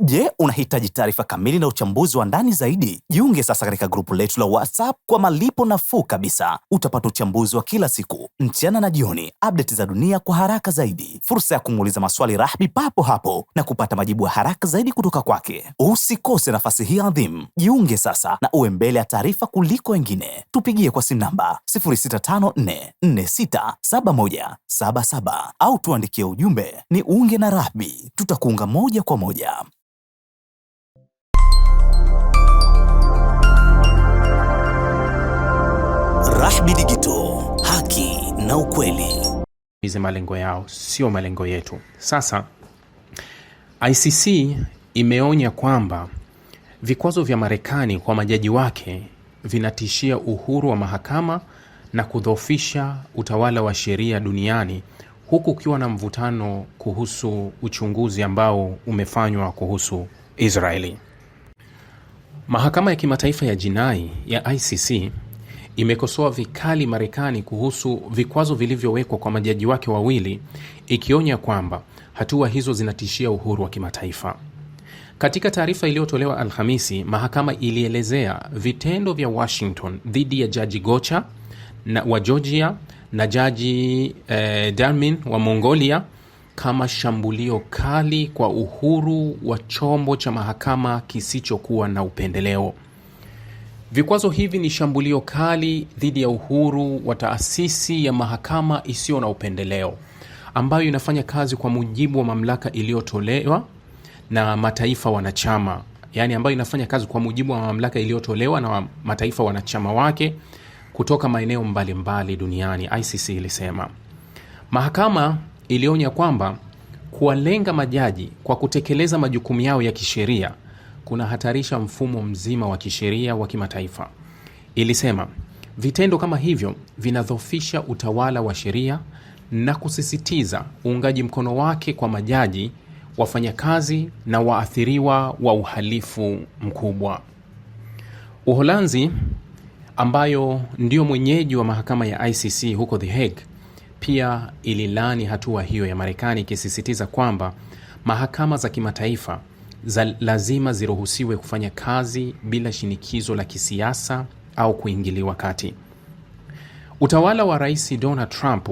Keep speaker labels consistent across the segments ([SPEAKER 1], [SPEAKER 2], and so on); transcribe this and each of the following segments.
[SPEAKER 1] Je, unahitaji taarifa kamili na uchambuzi wa ndani zaidi? Jiunge sasa katika grupu letu la WhatsApp kwa malipo nafuu kabisa. Utapata uchambuzi wa kila siku, mchana na jioni, update za dunia kwa haraka zaidi, fursa ya kumuuliza maswali Rahby papo hapo na kupata majibu ya haraka zaidi kutoka kwake. Usikose nafasi hii adhimu. Jiunge sasa na uwe mbele ya taarifa kuliko wengine. Tupigie kwa simu namba 0654467177 au tuandikie ujumbe ni unge na Rahby. Tutakuunga moja kwa moja. Rahby Digital, haki na ukweli.
[SPEAKER 2] Hizi malengo yao sio malengo yetu. Sasa ICC imeonya kwamba vikwazo vya Marekani kwa majaji wake vinatishia uhuru wa mahakama na kudhoofisha utawala wa sheria duniani, huku ukiwa na mvutano kuhusu uchunguzi ambao umefanywa kuhusu Israeli. Mahakama ya Kimataifa ya Jinai ya ICC imekosoa vikali Marekani kuhusu vikwazo vilivyowekwa kwa majaji wake wawili, ikionya kwamba hatua hizo zinatishia uhuru wa kimataifa. Katika taarifa iliyotolewa Alhamisi, mahakama ilielezea vitendo vya Washington dhidi ya Jaji Gocha wa Georgia na Jaji Darmin wa Mongolia kama shambulio kali kwa uhuru wa chombo cha mahakama kisichokuwa na upendeleo. Vikwazo hivi ni shambulio kali dhidi ya uhuru wa taasisi ya mahakama isiyo na upendeleo, ambayo inafanya kazi kwa mujibu wa mamlaka iliyotolewa na mataifa wanachama, yani ambayo inafanya kazi kwa mujibu wa mamlaka iliyotolewa na mataifa wanachama wake kutoka maeneo mbalimbali duniani, ICC ilisema. Mahakama ilionya kwamba kuwalenga majaji kwa kutekeleza majukumu yao ya kisheria kuna hatarisha mfumo mzima wa kisheria wa kimataifa. Ilisema vitendo kama hivyo vinadhoofisha utawala wa sheria na kusisitiza uungaji mkono wake kwa majaji, wafanyakazi na waathiriwa wa uhalifu mkubwa. Uholanzi, ambayo ndio mwenyeji wa mahakama ya ICC huko The Hague, pia ililani hatua hiyo ya Marekani, ikisisitiza kwamba mahakama za kimataifa lazima ziruhusiwe kufanya kazi bila shinikizo la kisiasa au kuingiliwa kati. Utawala wa Rais Donald Trump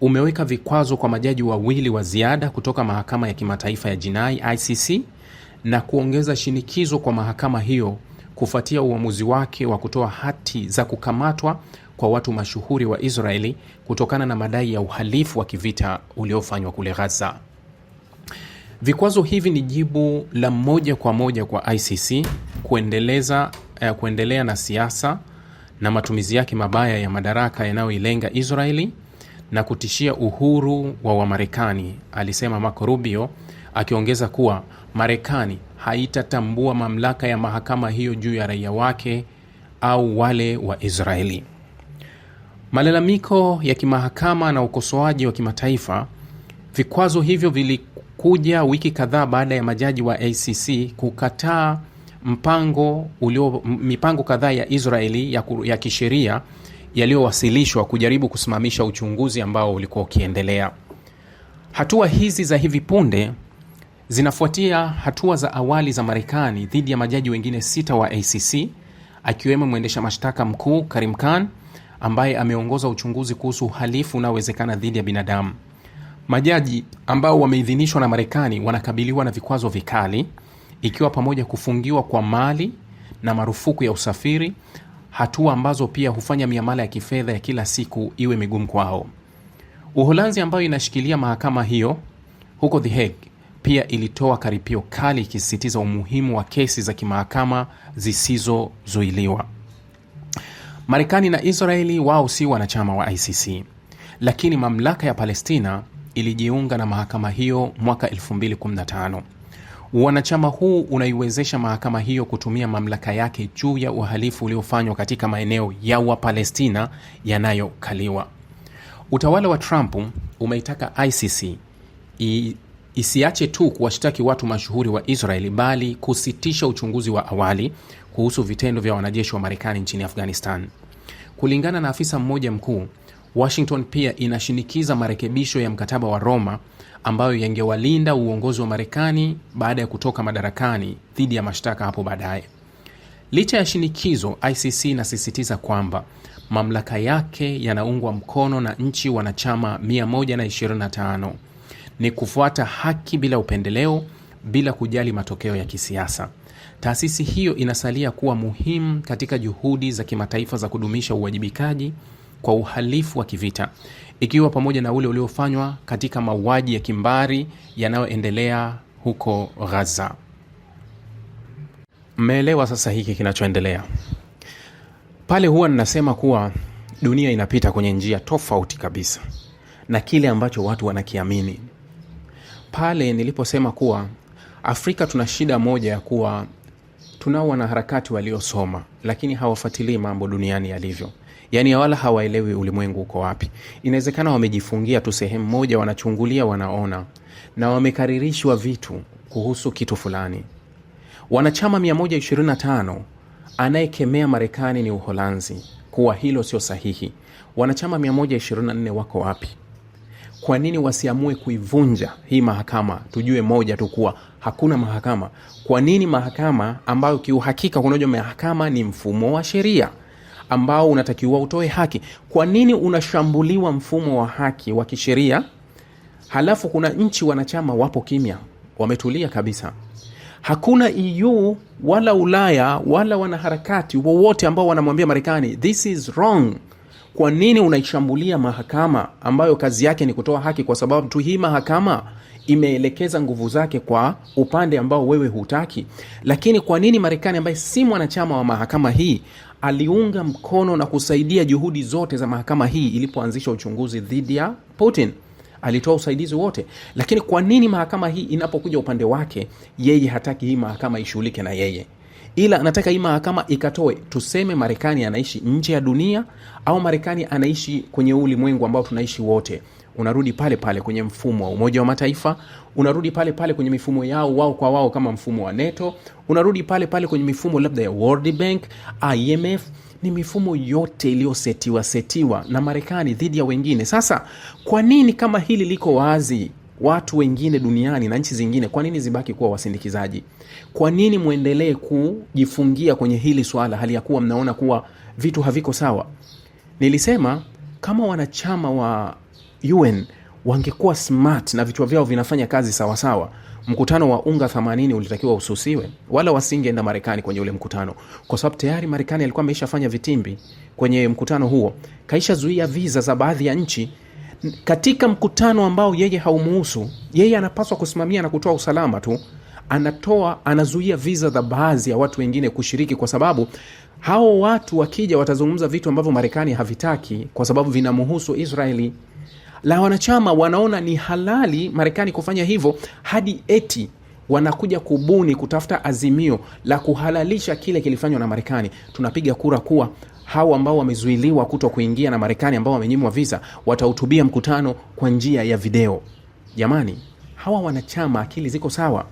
[SPEAKER 2] umeweka vikwazo kwa majaji wawili wa ziada kutoka mahakama ya kimataifa ya jinai ICC na kuongeza shinikizo kwa mahakama hiyo kufuatia uamuzi wake wa kutoa hati za kukamatwa kwa watu mashuhuri wa Israeli kutokana na madai ya uhalifu wa kivita uliofanywa kule Gaza. Vikwazo hivi ni jibu la moja kwa moja kwa ICC kuendelea na siasa na matumizi yake mabaya ya madaraka yanayoilenga Israeli na kutishia uhuru wa Wamarekani, alisema Marco Rubio, akiongeza kuwa Marekani haitatambua mamlaka ya mahakama hiyo juu ya raia wake au wale wa Israeli. Malalamiko ya kimahakama na ukosoaji wa kimataifa. Vikwazo hivyo vilikuja wiki kadhaa baada ya majaji wa ICC kukataa mipango kadhaa ya Israeli ya kisheria yaliyowasilishwa kujaribu kusimamisha uchunguzi ambao ulikuwa ukiendelea. Hatua hizi za hivi punde zinafuatia hatua za awali za Marekani dhidi ya majaji wengine 6 wa ICC, akiwemo mwendesha mashtaka mkuu Karim Khan ambaye ameongoza uchunguzi kuhusu uhalifu unaowezekana dhidi ya binadamu. Majaji ambao wameidhinishwa na Marekani wanakabiliwa na vikwazo vikali, ikiwa pamoja kufungiwa kwa mali na marufuku ya usafiri, hatua ambazo pia hufanya miamala ya kifedha ya kila siku iwe migumu kwao. Uholanzi, ambayo inashikilia mahakama hiyo huko The Hague, pia ilitoa karipio kali ikisisitiza umuhimu wa kesi za kimahakama zisizozuiliwa. Marekani na Israeli wao si wanachama wa ICC, lakini mamlaka ya Palestina ilijiunga na mahakama hiyo mwaka 2015. Wanachama huu unaiwezesha mahakama hiyo kutumia mamlaka yake juu ya uhalifu uliofanywa katika maeneo ya Wapalestina yanayokaliwa. Utawala wa Trump umeitaka ICC isiache tu kuwashtaki watu mashuhuri wa Israeli, bali kusitisha uchunguzi wa awali kuhusu vitendo vya wanajeshi wa Marekani nchini Afghanistan. Kulingana na afisa mmoja mkuu, Washington pia inashinikiza marekebisho ya mkataba wa Roma ambayo yangewalinda uongozi wa Marekani baada ya kutoka madarakani dhidi ya mashtaka hapo baadaye. Licha ya shinikizo, ICC inasisitiza kwamba mamlaka yake yanaungwa mkono na nchi wanachama 125. Ni kufuata haki bila upendeleo, bila kujali matokeo ya kisiasa. Taasisi hiyo inasalia kuwa muhimu katika juhudi za kimataifa za kudumisha uwajibikaji kwa uhalifu wa kivita, ikiwa pamoja na ule uliofanywa katika mauaji ya kimbari yanayoendelea huko Gaza. Mmeelewa sasa hiki kinachoendelea? Pale huwa ninasema kuwa dunia inapita kwenye njia tofauti kabisa na kile ambacho watu wanakiamini. Pale niliposema kuwa Afrika tuna shida moja ya kuwa tunao wanaharakati waliosoma lakini hawafuatilii mambo duniani yalivyo. Yaani wala hawaelewi ulimwengu uko wapi. Inawezekana wamejifungia tu sehemu moja, wanachungulia, wanaona na wamekaririshwa vitu kuhusu kitu fulani. Wanachama 125 anayekemea Marekani ni Uholanzi kuwa hilo sio sahihi. Wanachama 124 wako wapi? Kwa nini wasiamue kuivunja hii mahakama? Tujue moja tu kuwa hakuna mahakama. Kwa nini mahakama ambayo kiuhakika kunajua mahakama ni mfumo wa sheria ambao unatakiwa utoe haki? Kwa nini unashambuliwa mfumo wa haki wa kisheria, halafu kuna nchi wanachama wapo kimya, wametulia kabisa? Hakuna EU wala Ulaya wala wanaharakati wowote ambao wanamwambia Marekani this is wrong. Kwa nini unaishambulia mahakama ambayo kazi yake ni kutoa haki, kwa sababu tu hii mahakama imeelekeza nguvu zake kwa upande ambao wewe hutaki? Lakini kwa nini Marekani ambaye si mwanachama wa mahakama hii aliunga mkono na kusaidia juhudi zote za mahakama hii ilipoanzisha uchunguzi dhidi ya Putin? Alitoa usaidizi wote. Lakini kwa nini mahakama hii inapokuja upande wake yeye hataki hii mahakama ishughulike na yeye, ila anataka hii mahakama ikatoe? Tuseme Marekani anaishi nje ya dunia au Marekani anaishi kwenye ulimwengu ambao tunaishi wote. Unarudi pale pale kwenye mfumo wa Umoja wa Mataifa, unarudi pale pale kwenye mifumo yao wao kwa wao kama mfumo wa NATO, unarudi pale pale kwenye mifumo labda ya World Bank, IMF. Ni mifumo yote iliyosetiwa na Marekani dhidi ya wengine. Sasa kwa nini kama hili liko wazi, watu wengine duniani na nchi zingine, kwa nini zibaki kuwa wasindikizaji? Kwa nini muendelee kujifungia kwenye hili swala hali ya kuwa mnaona kuwa vitu haviko sawa? Nilisema kama wanachama wa UN wangekuwa smart na vichwa vyao vinafanya kazi sawa sawa, mkutano wa UNGA 80 ulitakiwa ususiwe, wala wasingeenda Marekani kwenye ule mkutano, kwa sababu tayari Marekani alikuwa ameishafanya vitimbi kwenye mkutano huo, kaisha zuia visa za baadhi ya nchi katika mkutano ambao yeye haumuhusu. Yeye anapaswa kusimamia na kutoa usalama tu, anazuia visa za baadhi ya watu wengine kushiriki, kwa sababu hao watu wakija watazungumza vitu ambavyo Marekani havitaki kwa sababu vinamhusu Israeli. La wanachama wanaona ni halali Marekani kufanya hivyo, hadi eti wanakuja kubuni kutafuta azimio la kuhalalisha kile kilifanywa na Marekani. Tunapiga kura kuwa hao ambao wamezuiliwa kuto kuingia na Marekani, ambao wamenyimwa visa, watahutubia mkutano kwa njia ya video. Jamani, hawa wanachama akili ziko sawa?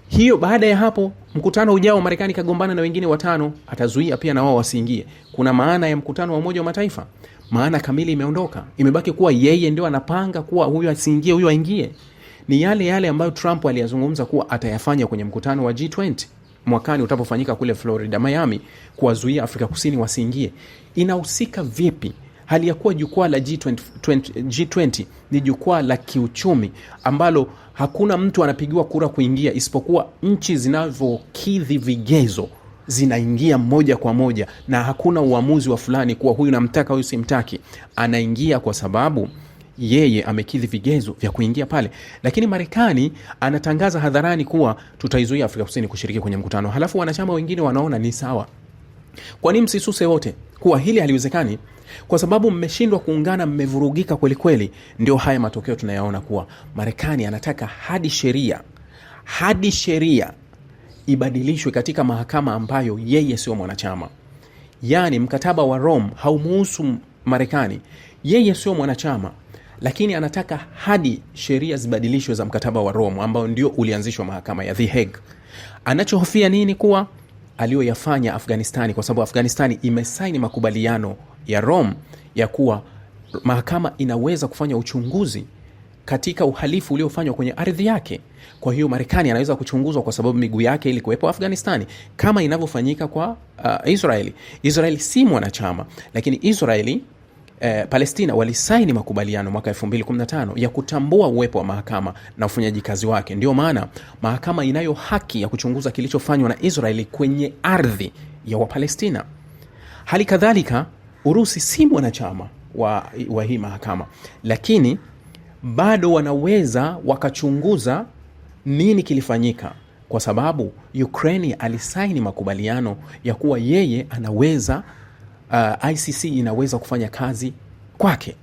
[SPEAKER 2] Hiyo baada ya hapo mkutano ujao Marekani kagombana na wengine 5, atazuia pia na wao wasiingie. Kuna maana ya mkutano wa Umoja wa Mataifa? Maana kamili imeondoka. Imebaki kuwa yeye ndio anapanga kuwa huyu asiingie, huyu aingie. Ni yale ambayo Trump aliyazungumza kuwa atayafanya kwenye mkutano wa G20 mwakani utapofanyika kule Florida, Miami, kuwazuia Afrika Kusini wasiingie. Inahusika vipi hali ya kuwa jukwaa la G20 ni jukwaa la kiuchumi ambalo hakuna mtu anapigiwa kura kuingia isipokuwa nchi zinavyokidhi vigezo zinaingia moja kwa moja, na hakuna uamuzi wa fulani kuwa huyu namtaka huyu simtaki. Anaingia kwa sababu yeye amekidhi vigezo vya kuingia pale. Lakini Marekani anatangaza hadharani kuwa tutaizuia Afrika Kusini kushiriki kwenye mkutano, halafu wanachama wengine wanaona ni sawa. Kwa nini msisuse wote kuwa hili haliwezekani? Kwa sababu mmeshindwa kuungana, mmevurugika kweli kweli. Ndio haya matokeo tunayaona kuwa Marekani anataka hadi sheria ibadilishwe katika mahakama ambayo yeye sio mwanachama. Yaani mkataba wa Rome haumuhusu Marekani, yeye sio mwanachama, lakini anataka hadi sheria zibadilishwe za mkataba wa Rome ambao ndio ulianzishwa mahakama ya The Hague. Anachohofia nini? Kuwa aliyoyafanya Afghanistani, kwa sababu Afghanistani imesaini makubaliano ya Rome ya kuwa mahakama inaweza kufanya uchunguzi katika uhalifu uliofanywa kwenye ardhi yake. Kwa hiyo Marekani anaweza kuchunguzwa kwa sababu miguu yake ilikuwepo Afghanistani, kama inavyofanyika kwa Israeli. Israeli si mwanachama, lakini Israeli Palestina walisaini makubaliano mwaka 2015 ya kutambua uwepo wa mahakama na ufanyaji kazi wake. Ndio maana mahakama inayo haki ya kuchunguza kilichofanywa na Israeli kwenye ardhi ya Wapalestina. Hali kadhalika Urusi si mwanachama wa hii mahakama, lakini bado wanaweza wakachunguza nini kilifanyika, kwa sababu Ukraine alisaini makubaliano ya kuwa yeye anaweza ICC inaweza kufanya kazi kwake.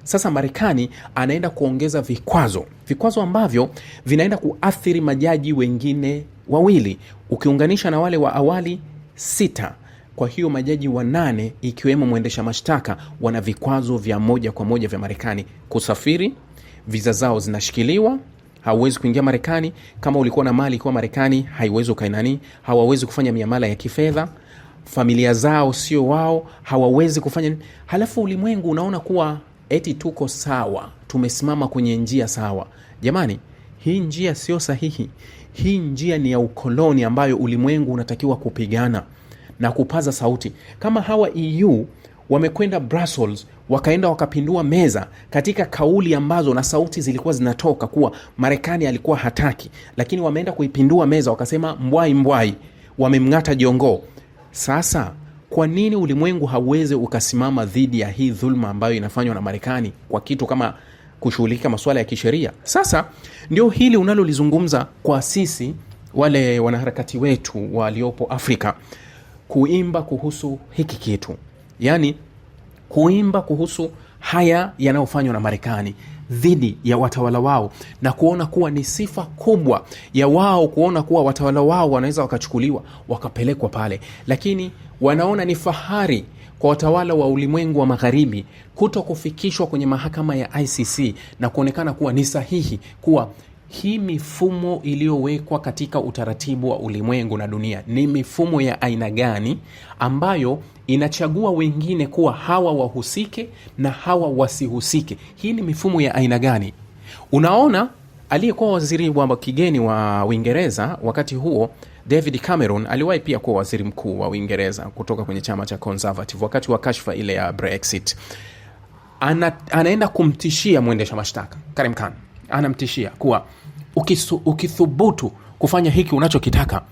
[SPEAKER 2] Sasa Marekani anaenda kuongeza vikwazo ambavyo vinaenda kuathiri majaji wengine wawili, ukiunganisha na wale wa awali 6. Kwa hiyo majaji 8 ikiwemo mwendesha mashtaka wana vikwazo vya moja kwa moja vya Marekani. Kusafiri, visa zao zinashikiliwa, hauwezi kuingia Marekani. Kama ulikuwa na mali kwa Marekani, haiwezi ukainani, hawawezi kufanya miamala ya kifedha. Familia zao sio wao, hawawezi kufanya. Halafu ulimwengu unaona kuwa eti tuko sawa, tumesimama kwenye njia sawa. Jamani, hii njia sio sahihi. Hii njia ni ya ukoloni ambayo ulimwengu unatakiwa kupigana na kupaza sauti. Kama hawa EU wamekwenda Brussels, wakaenda wakapindua meza katika kauli ambazo na sauti zilikuwa zinatoka kuwa Marekani alikuwa hataki, lakini wameenda kuipindua meza wakasema mbwai, wamemngata jongo. Sasa kwa nini ulimwengu hauwezi ukasimama dhidi ya hii dhulma ambayo inafanywa na Marekani kwa kitu kama kushughulika masuala ya kisheria? Sasa ndio hili unalolizungumza kwa sisi wale wanaharakati wetu waliopo Afrika, kuimba kuhusu hiki kitu, yani kuimba kuhusu haya yanayofanywa na Marekani dhidi ya watawala wao, na kuona kuwa ni sifa kubwa ya wao kuona kuwa watawala wao wanaweza wakachukuliwa wakapelekwa pale, lakini wanaona ni fahari kwa watawala wa ulimwengu wa magharibi kuto kufikishwa kwenye mahakama ya ICC na kuonekana kuwa ni sahihi, kuwa hii mifumo iliyowekwa katika utaratibu wa ulimwengu na dunia ni mifumo ya aina gani ambayo inachagua wengine kuwa hawa wahusike na hawa wasihusike. Hii ni mifumo ya aina gani? Unaona, aliyekuwa waziri wa kigeni wa Uingereza wakati huo, David Cameron, aliwahi pia kuwa waziri mkuu wa Uingereza kutoka kwenye chama cha Conservative wakati wa kashfa ile ya Brexit. Anaenda kumtishia mwendesha mashtaka Karim Khan, anamtishia kuwa ukithubutu kufanya hiki unachokitaka,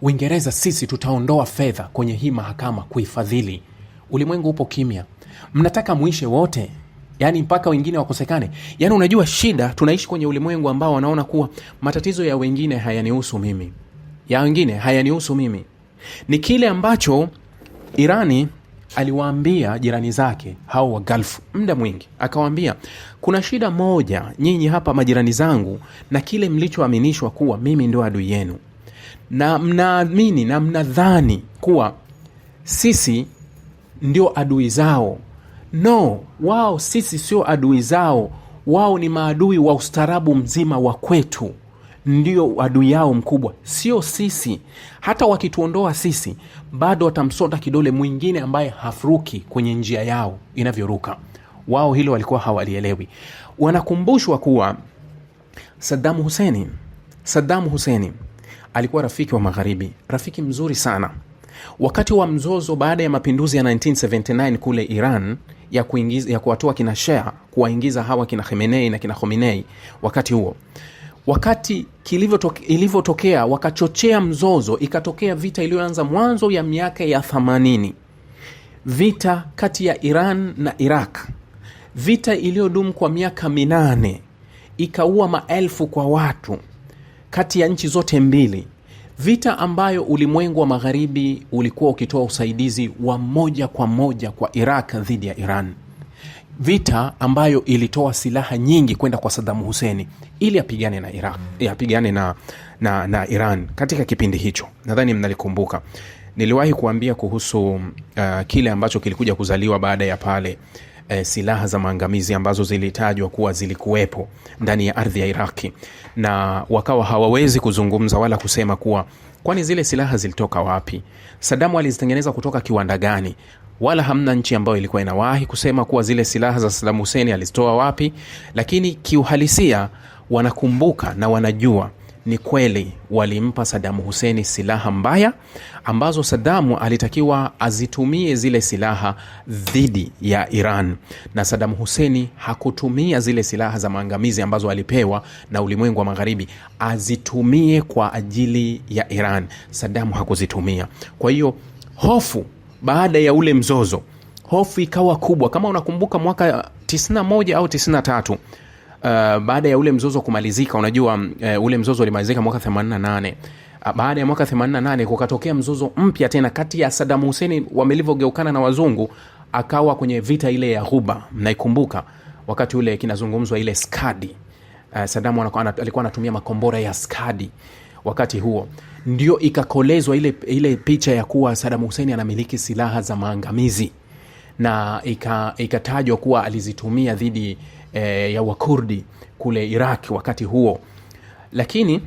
[SPEAKER 2] Uingereza sisi tutaondoa fedha kwenye hii mahakama kuifadhili. Ulimwengu upo kimya, mnataka muishe wote, yani mpaka wengine wakosekane. Yani unajua shida, tunaishi kwenye ulimwengu ambao wanaona kuwa matatizo ya wengine hayanihusu mimi, ya wengine hayanihusu mimi. Ni kile ambacho Irani aliwaambia jirani zake hao wa Gulf muda mwingi, akawaambia kuna shida moja nyinyi hapa majirani zangu, na kile mlichoaminishwa kuwa mimi ndio adui yenu, na mnaamini na mnadhani kuwa sisi ndio adui zao. No, wao sisi sio adui zao, wao ni maadui wa ustaarabu mzima wa kwetu, ndio adui yao mkubwa, sio sisi. Hata wakituondoa sisi, bado watamsonda kidole mwingine ambaye hafuruki kwenye njia yao inavyoruka. Wao hilo walikuwa hawalielewi. Wanakumbushwa kuwa Saddam Hussein alikuwa rafiki wa magharibi, rafiki mzuri sana. Wakati wa mzozo baada ya mapinduzi ya 1979 kule Iran ya kuwatoa kina Shah kuwaingiza hawa kina Khamenei na kina Khomeini, wakati ilivyotokea wakachochea mzozo, ikatokea vita iliyoanza mwanzo ya miaka ya 80, vita kati ya Iran na Iraq, vita iliyodumu kwa miaka 8, ikaua maelfu kwa watu kati ya nchi zote mbili, vita ambayo ulimwengu wa magharibi ulikuwa ukitoa usaidizi wa moja kwa moja kwa Iraq dhidi ya Iran, vita ambayo ilitoa silaha nyingi kwenda kwa Saddam Hussein ili apigane na Iraq, apigane na Iran. Katika kipindi hicho, nadhani mnalikumbuka, niliwahi kuambia kuhusu kile ambacho kilikuja kuzaliwa baada ya pale, silaha za maangamizi ambazo zilitajwa kuwa zilikuwepo ndani ya ardhi ya Iraki, na wakawa hawawezi kuzungumza wala kusema kuwa kwani zile silaha zilitoka wapi, Saddam alizitengeneza kutoka kiwanda gani. wala hamna nchi ambayo ilikuwa inawahi kusema kuwa zile silaha za Saddam Hussein alizitoa wapi, lakini kiuhalisia wanakumbuka na wanajua ni kweli walimpa Saddam Hussein silaha mbaya ambazo Saddam alitakiwa azitumie zile silaha dhidi ya Iran, na Saddam Hussein hakutumia zile silaha za maangamizi ambazo alipewa na ulimwengu wa magharibi azitumie kwa ajili ya Iran. Saddam hakuzitumia. Kwa hiyo hofu baada ya ule mzozo, hofu ikawa kubwa. Kama unakumbuka mwaka 91 au 93, baada ya ule mzozo kumalizika, unajua ule mzozo ulimalizika mwaka 88. Baada ya mwaka 88 kukatokea mzozo mpya tena kati ya Saddam Hussein wamelivyogeukana na wazungu, akawa kwenye vita ile ya Ghuba. Mnaikumbuka wakati ule kinazungumzwa ile Skadi. Saddam alikuwa anatumia makombora ya Skadi. Wakati huo ndio ikakolezwa ile picha ya kuwa Saddam Hussein anamiliki silaha za maangamizi, na ikatajwa kuwa alizitumia dhidi ya Wakurdi kule Iraq wakati huo. Lakini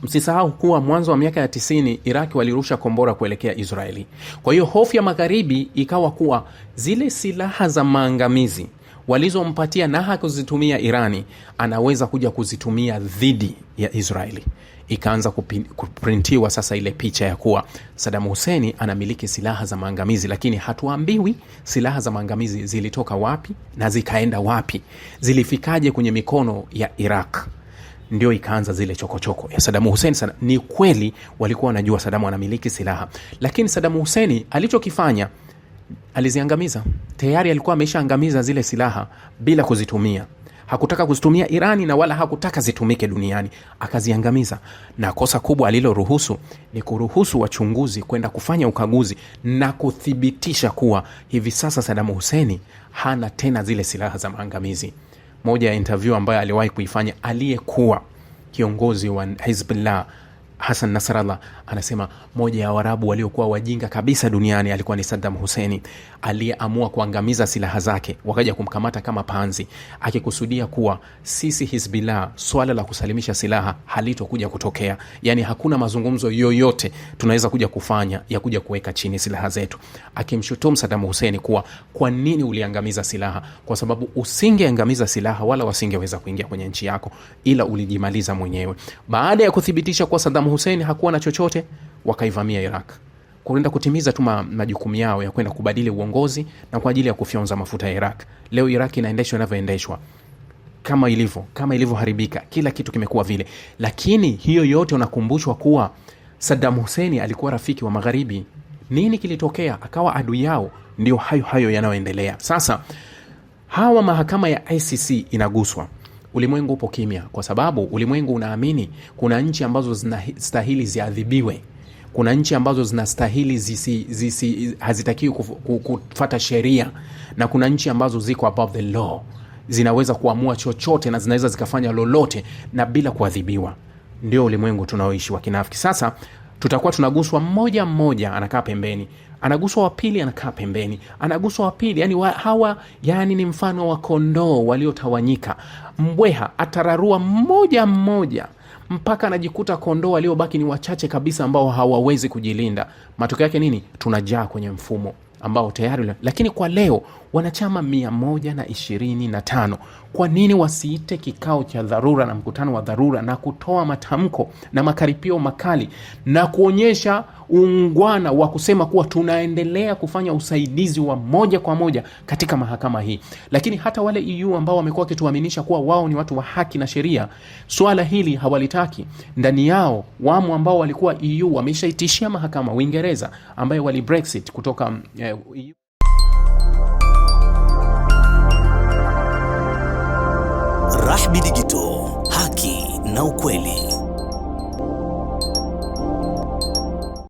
[SPEAKER 2] msisahau kuwa mwanzo wa miaka ya 90 Iraq walirusha kombora kuelekea Israeli. Kwa hiyo hofu ya magharibi ikawa kuwa zile silaha za maangamizi walizompatia na hakuzitumia Irani, anaweza kuja kuzitumia dhidi ya Israeli. Ikaanza kuprintiwa sasa ile picha ya kuwa Saddam Hussein anamiliki silaha za maangamizi, lakini hatuambiwi silaha za maangamizi zilitoka wapi na zikaenda wapi, zilifikaje kwenye mikono ya Iraq. Ndio ikaanza zile chokochoko ya Saddam Hussein. Ni kweli walikuwa wanajua Saddam anamiliki silaha, lakini Saddam Hussein alichokifanya, aliziangamiza. Tayari alikuwa ameshaangamiza zile silaha bila kuzitumia. Hakutaka kuzitumia Irani na wala hakutaka zitumike duniani, akaziangamiza. Na kosa kubwa aliloruhusu ni kuruhusu wachunguzi kwenda kufanya ukaguzi na kuthibitisha kuwa hivi sasa Saddam Hussein hana tena zile silaha za maangamizi. Moja ya interview ambayo aliwahi kuifanya aliyekuwa kiongozi wa Hezbollah Hassan Nasrallah, anasema moja ya Waarabu waliokuwa wajinga kabisa duniani alikuwa ni Saddam Hussein, aliyeamua kuangamiza silaha zake, wakaja kumkamata kama panzi, akikusudia kuwa sisi Hezbollah swala la kusalimisha silaha halitokuja kutokea. Yani hakuna mazungumzo yoyote tunaweza kuja kufanya ya kuja kuweka chini silaha zetu, akimshutumu Saddam Hussein kuwa kwa nini uliangamiza silaha? Kwa sababu usingeangamiza silaha wala wasingeweza kuingia kwenye nchi yako, ila ulijimaliza mwenyewe. Baada ya kuthibitisha kwa Saddam Hussein hakuwa na chochote, wakaivamia Iraq kuenda kutimiza tu majukumu yao ya kwenda kubadili uongozi na kwa ajili ya kufyonza mafuta ya Iraq. Leo Iraq inaendeshwa inavyoendeshwa, kama ilivyoharibika, kila kitu kimekuwa vile. Lakini hiyo yote unakumbushwa kuwa Saddam Hussein alikuwa rafiki wa magharibi. Nini kilitokea? Akawa adui yao. Ndio hayo yanayoendelea sasa. Hawa mahakama ya ICC inaguswa, ulimwengu upo kimya, kwa sababu ulimwengu unaamini kuna nchi ambazo zinastahili ziadhibiwe, kuna nchi ambazo zinastahili hazitakiwi kufuata sheria, na kuna nchi ambazo ziko above the law, zinaweza kuamua chochote na zinaweza zikafanya lolote na bila kuadhibiwa. Ndio ulimwengu tunaoishi wa kinafiki. Sasa tutakuwa tunaguswa mmoja anakaa pembeni, anaguswa wa pili anakaa pembeni, anaguswa wa pili. Yani hawa ni mfano wa kondoo waliotawanyika. Mbweha atararua mmoja mpaka anajikuta kondoo waliobaki ni wachache kabisa ambao hawawezi kujilinda. Matokeo yake nini? Tunajaa kwenye mfumo ambao tayari. Lakini kwa leo wanachama 125, kwa nini wasiite kikao cha dharura na mkutano wa dharura na kutoa matamko na makaripio makali na kuonyesha uungwana wa kusema kuwa tunaendelea kufanya usaidizi wa moja kwa moja katika mahakama hii? Lakini hata wale EU ambao wamekuwa wakituaminisha kuwa wao ni watu wa haki na sheria, swala hili hawalitaki. Ndani yao wamo ambao walikuwa EU wameshaitishia mahakama, Uingereza ambaye wali Brexit kutoka EU.
[SPEAKER 1] Rahby Digital, haki na ukweli.